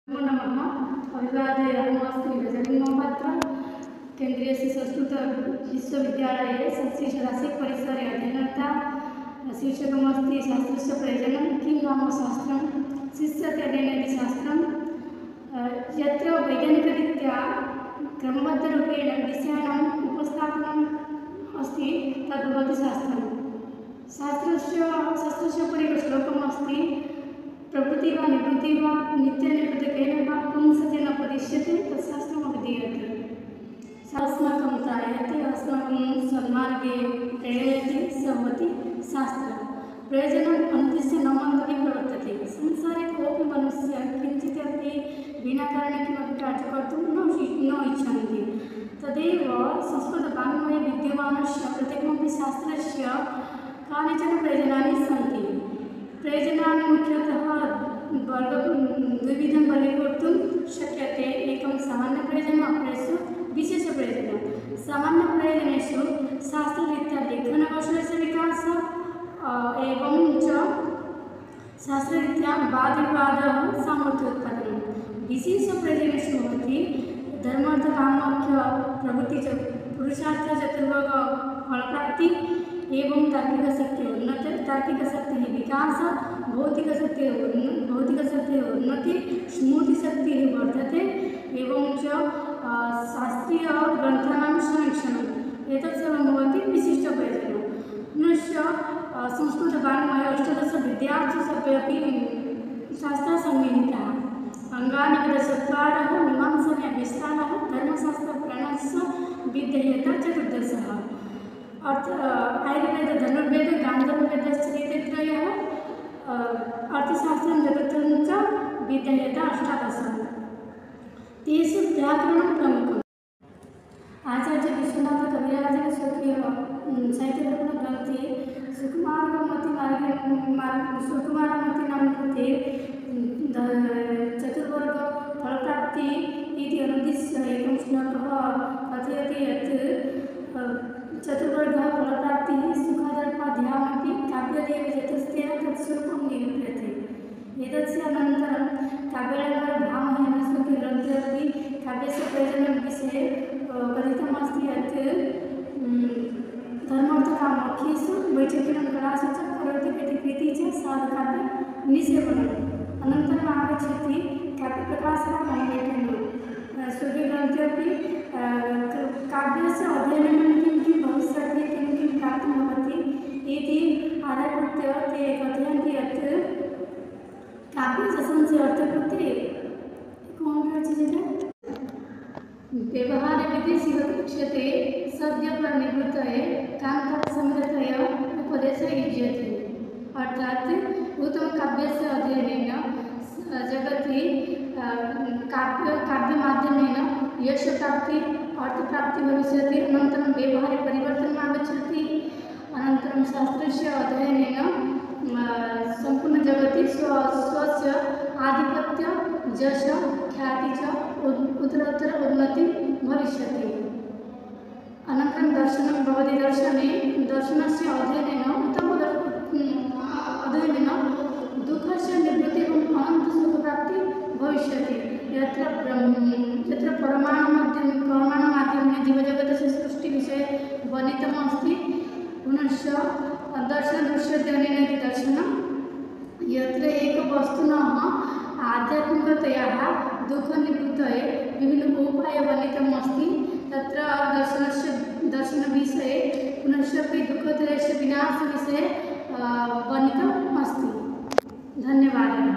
नमो नमः। अभिवादयामस्मि गजलिङ्गपात्र केन्द्रीय संस्कृत विश्वविद्यालये संस्कृतशास्त्रे परिसरे अध्ययनरता। शीर्षकमस्ति शास्त्रस्य प्रयोजनं किं नाम शास्त्रं शिष्यत्यादीनि शास्त्रं यत्र वैज्ञानिकरीत्या क्रमबद्धरूपेण विषयाणाम् उपस्थापनम् अस्ति तद् भवति शास्त्रं। शास्त्रस्य उपरि एकः श्लोकमस्ति प्रकृति वा निवृत्ति वा नित्यनिवृत्तेन वा पुंसतेन उपदिश्यते तत्शास्त्रमभिधीयते। अस्माकं त्रायते अस्माकं सन्मार्गे प्रेरयति स भवति शास्त्रं। प्रयोजनम् अन्त्यस्य न मन्तव्यं प्रवर्तते। संसारे कोऽपि मनुष्यः किञ्चिदपि विना कारणेन किमपि कार्यं कर्तुं न इच्छन्ति। तदेव संस्कृतवाङ्मये विद्यमानस्य प्रत्येकमपि शास्त्रस्य कानिचन प्रयोजनानि सन्ति। प्रयोजनानि मुख्यतः द्विविधं वर्गीकर्तुं शक्यते। एकं सामान्यप्रयोजनम् अपरेषु विशेषप्रयोजनं। सामान्यप्रयोजनेषु शास्त्ररीत्या लेखनकौशलस्य विकासः एवं च शास्त्ररीत्या वादविवादः सामर्थ्योत्पादनं। विशेषप्रयोजनेषु भवति धर्मार्थकामोक्षप्रभृति च पुरुषार्थचतुर्वर्ग फलप्राप्ति एवं तार्किकशक्तिः विकासः भौतिकशक्तेः उन्नति स्मृतिशक्तिः वर्धते एवं च शास्त्रीयग्रन्थानां संरक्षणम् एतत् सर्वं भवति विशिष्टप्रयोजनं। पुनश्च संस्कृतवाङ्मये अष्टादशविद्यार्थेषु अपि शास्त्राः सन्निहिताः। अङ्गानि चत्वारः मीमांसाविस्तारः धर्मशास्त्रपुराणस्य विधेयता चतुर्दशः। आयुर्वेद धनुर्वेद गान्धर्ववेदश्चेति त्रयः अर्थशास्त्रं जगतं च विधेयता अष्टादश। तेषु व्याकरणं प्रमुखम्। आचार्य विश्वनाथ कविराजः स्वकीय साहित्यग्रन्थे सुकुमारमति नाम कृते चतुर्वर्ग फलप्राप्ति इति अनुद्दिश्य एकं श्लोकः कथयति यत् चतुर्वर्गः फलप्राप्तिः सुखादल्पाध्यायमपि काव्यदेव यतस्तेन तत्स्वरूपं निरूप्यते। एतस्य अनन्तरं काव्यालङ्कारभामहेन स्वकीयग्रन्थे अपि काव्यस्य प्रयोजनविषये कथितमस्ति यत् धर्मार्थकामोक्षेषु वैचित्र्यं कलासु च करोति इति प्रीतिः च साधकाव्यनिषेवणम्। अनन्तरम् आगच्छति काव्यप्रकाशः मन्यतेन स्वकीयग्रन्थे अपि काव्यस्य अध्ययनेन किं भविष्यति किं प्राप्तं भवति इति आधारीकृत्य ते कथयन्ति यत् काव्यस्य अर्थकृते व्यवहारविधि शिवक्षते सद्यपरिनिवृत्तये कान्तात्समृद्धतया उपदेशः युज्यते। अर्थात् उत्तमकाव्यस्य अध्ययनेन जगति काव्यमाध्यमेन यशप्राप्ति अर्थप्राप्ति भविष्यति। अनन्तरं व्यवहारे परिवर्तनम् आगच्छति। अनन्तरं शास्त्रस्य अध्ययनेन सम्पूर्णजगति स्वस्य आधिपत्य यश ख्याति च उत्तरोत्तर उन्नति भविष्यति। अनन्तरं दर्शनं भवति। दर्शनस्य अध्ययनेन अध्ययनेन दुःखस्य निवृत्ति एवं अनन्तसुखप्राप्ति भविष्यति। यत्र परमाणुमाध्यमेन जीवजगतस्य सृष्टिविषये वर्णितमस्ति। पुनश्च दर्शनदृश्यतेन इति दर्शनं यत्र एकवस्तुनः आध्यात्मिकतयाः दुःखनिवृत्तये विभिन्न उपायः वर्णितमस्ति। तत्र दर्शनविषये पुनश्च दुःखत्रयस्य विनाशविषये वर्णितम् अस्ति। धन्यवादः।